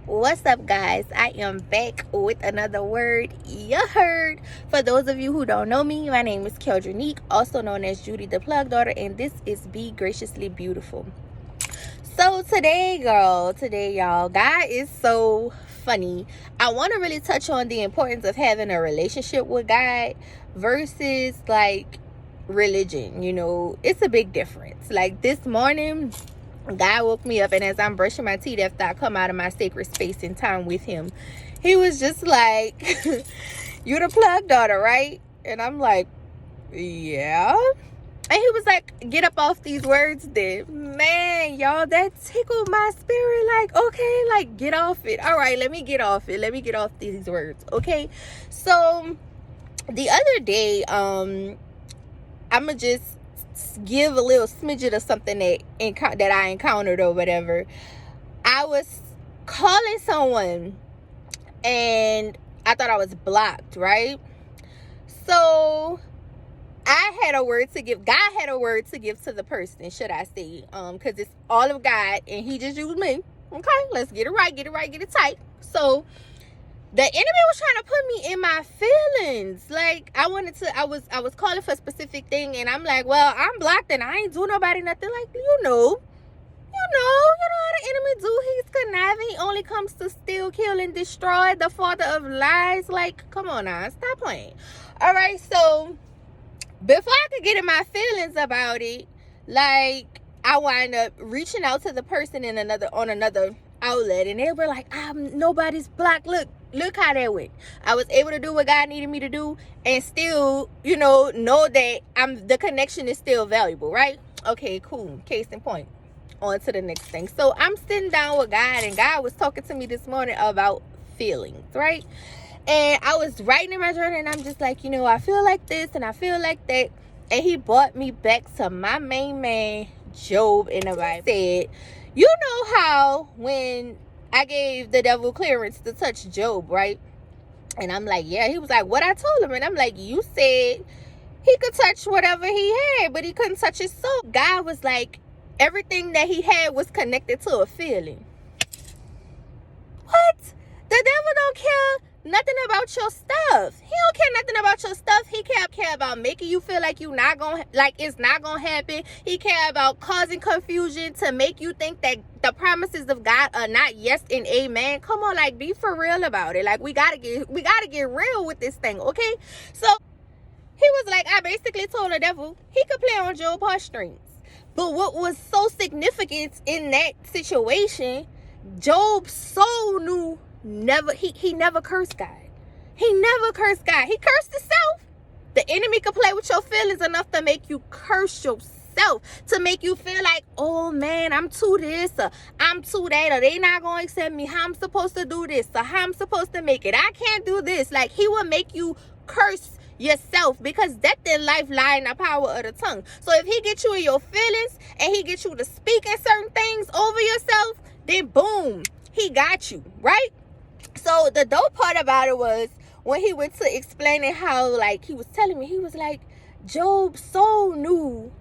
What's up, guys? I am back with another word you heard. For those of you who don't know me, my name is Keldronique, also known as Judy the Plug Daughter, and this is Be Graciously Beautiful. So today, y'all, God is so funny. I want to really touch on the importance of having a relationship with God versus like religion. You know, it's a big difference. Like this morning, God woke me up, and as I'm brushing my teeth after I come out of my sacred space and time with him, he was just like, "You the plug daughter, right?" And I'm like, "Yeah." And he was like, "Get up off these words then." Man, y'all, that tickled my spirit. Like, okay, like, get off it. All right, let me get off it. Let me get off these words, okay? So, the other day, I'ma just give a little smidget of something that I encountered or whatever. I was calling someone and I thought I was blocked, right? So I had a word to give. God had a word to give to the person, should I say, because it's all of God and he just used me. Okay, let's get it right, get it tight. So the enemy was trying to put me in my feelings. Like I was calling for a specific thing, and I'm like, well, I'm blocked and I ain't do nobody nothing. Like, you know how the enemy do. He's conniving. He only comes to steal, kill, and destroy, the father of lies. Like, come on now, stop playing. All right, so before I could get in my feelings about it, like I wind up reaching out to the person on another outlet, and they were like, nobody's blocked. Look how that went. I was able to do what God needed me to do and still, know that the connection is still valuable, right? Okay, cool. Case in point. On to the next thing. So I'm sitting down with God, and God was talking to me this morning about feelings, right? And I was writing in my journal, and I'm just like, I feel like this and I feel like that. And he brought me back to my main man, Job, in the Bible. He said, you know how when I gave the devil clearance to touch Job, right? And I'm like, yeah. He was like, what I told him? And I'm like, you said he could touch whatever he had, but he couldn't touch his soul. God was like, everything that he had was connected to a feeling. What? The devil don't care nothing about your stuff. He don't care nothing about your stuff. He care about making you feel like it's not gonna happen. He care about causing confusion to make you think that the promises of God are not yes and amen. Come on, like, be for real about it. Like, we gotta get real with this thing, okay? So he was like, I basically told the devil he could play on Job's heartstrings. But what was so significant in that situation, Job's soul knew he never cursed God. He never cursed God. He cursed himself. The enemy could play with your feelings enough to make you curse yourself, to make you feel like, oh man, I'm too this, or I'm too that, or they not gonna accept me. How I'm supposed to do this, or how I'm supposed to make it. I can't do this. Like, he will make you curse yourself, because death and life lie in the power of the tongue. So if he gets you in your feelings and he gets you to speak in certain things over yourself, then boom, he got you, right? So the dope part about it was when he went to explaining how, like, he was telling me, he was like, Job's soul knew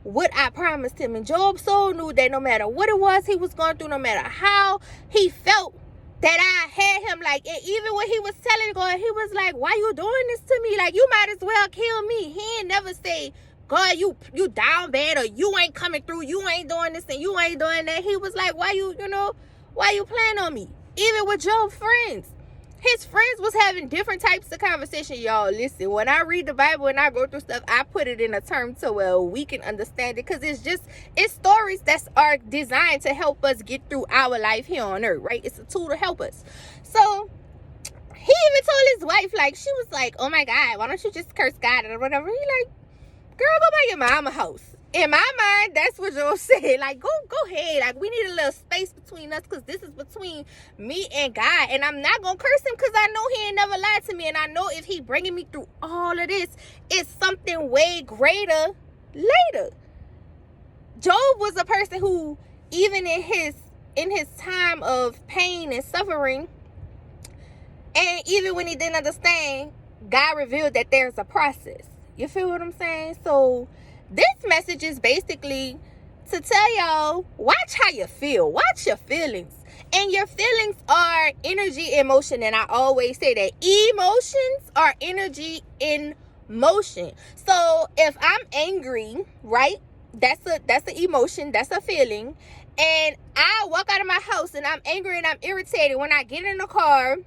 what I promised him, and Job's soul knew that no matter what it was he was going through, no matter how he felt, that I had him, like, and even when he was telling God, he was like, why you doing this to me? Like, you might as well kill me. He ain't never say, God, you down bad, or you ain't coming through, you ain't doing this and you ain't doing that. He was like, why you playing on me? Even with Job's friends, his friends was having different types of conversation. Y'all, listen, when I read the Bible and I go through stuff, I put it in a term to where we can understand it, because it's stories that are designed to help us get through our life here on earth, right? It's a tool to help us. So he even told his wife, like, she was like, oh my God, why don't you just curse God or whatever? He like, girl, go by your mama house. In my mind, that's what Joe said. Like, go ahead. Like, we need a little space between us, because this is between me and God. And I'm not going to curse him, because I know he ain't never lied to me. And I know if he bringing me through all of this, it's something way greater later. Job was a person who, even in his time of pain and suffering, and even when he didn't understand, God revealed that there's a process. You feel what I'm saying? So this message is basically to tell y'all, watch how you feel. Watch your feelings. And your feelings are energy in motion. And I always say that emotions are energy in motion. So if I'm angry, right? That's an emotion, that's a feeling. And I walk out of my house and I'm angry and I'm irritated. When I get in the car,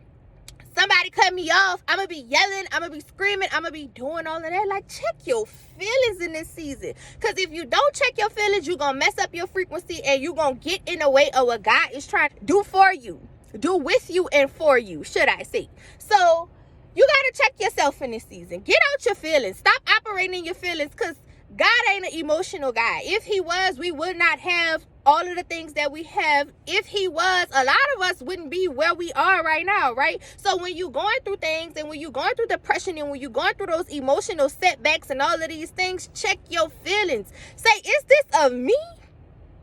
somebody cut me off, I'm gonna be yelling, I'm gonna be screaming, I'm gonna be doing all of that. Like, check your feelings in this season, because if you don't check your feelings, you're gonna mess up your frequency and you're gonna get in the way of what God is trying to do for you, do with you and for you, should I say. So you gotta check yourself in this season. Get out your feelings. Stop operating in your feelings, because God ain't an emotional guy. If he was, we would not have all of the things that we have. If he was, a lot of us wouldn't be where we are right now, right? So when you're going through things, and when you're going through depression, and when you're going through those emotional setbacks and all of these things, check your feelings. Say, is this of me?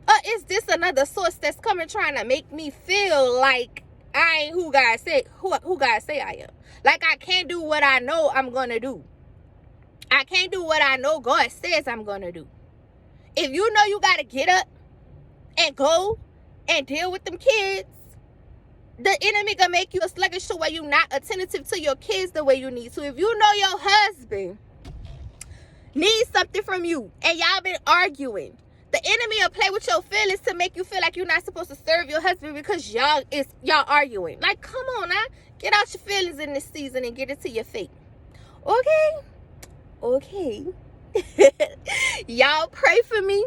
Or is this another source that's coming trying to make me feel like I ain't who God say I am? Like I can't do what I know I'm gonna do. I can't do what I know God says I'm gonna do. If you know you gotta get up and go and deal with them kids, the enemy gonna make you a sluggish to where you're not attentive to your kids the way you need to. If you know your husband needs something from you and y'all been arguing, the enemy will play with your feelings to make you feel like you're not supposed to serve your husband because y'all arguing. Like, come on now, get out your feelings in this season and get it to your fate. Okay. Y'all pray for me.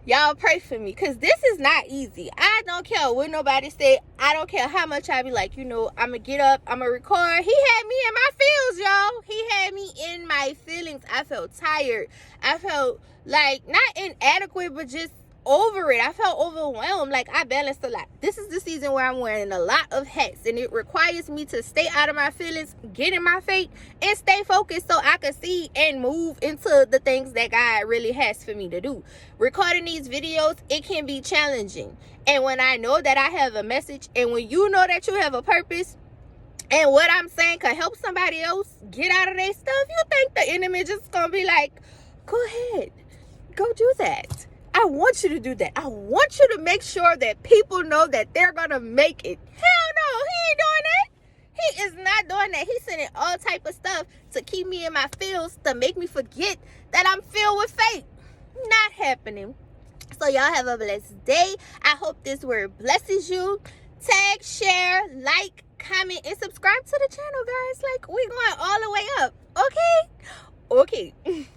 Y'all pray for me, because this is not easy. I don't care what nobody say. I don't care how much I be like, I'm going to get up, I'm going to record. He had me in my feels, y'all. He had me in my feelings. I felt tired. I felt like not inadequate, but just over it. I felt overwhelmed. Like, I balanced a lot. This is the season where I'm wearing a lot of hats, and it requires me to stay out of my feelings, get in my faith, and stay focused so I can see and move into the things that God really has for me to do. Recording these videos, it can be challenging. And when I know that I have a message, and when you know that you have a purpose, and what I'm saying can help somebody else get out of their stuff, you think the enemy just gonna be like, go ahead, go do that. I want you to do that. I want you to make sure that people know that they're gonna make it. Hell no, he ain't doing that. He is not doing that. He's sending all type of stuff to keep me in my feels, to make me forget that I'm filled with faith. Not happening. So y'all have a blessed day. I hope this word blesses you. Tag, share, like, comment, and subscribe to the channel, guys. Like, we're going all the way up. Okay?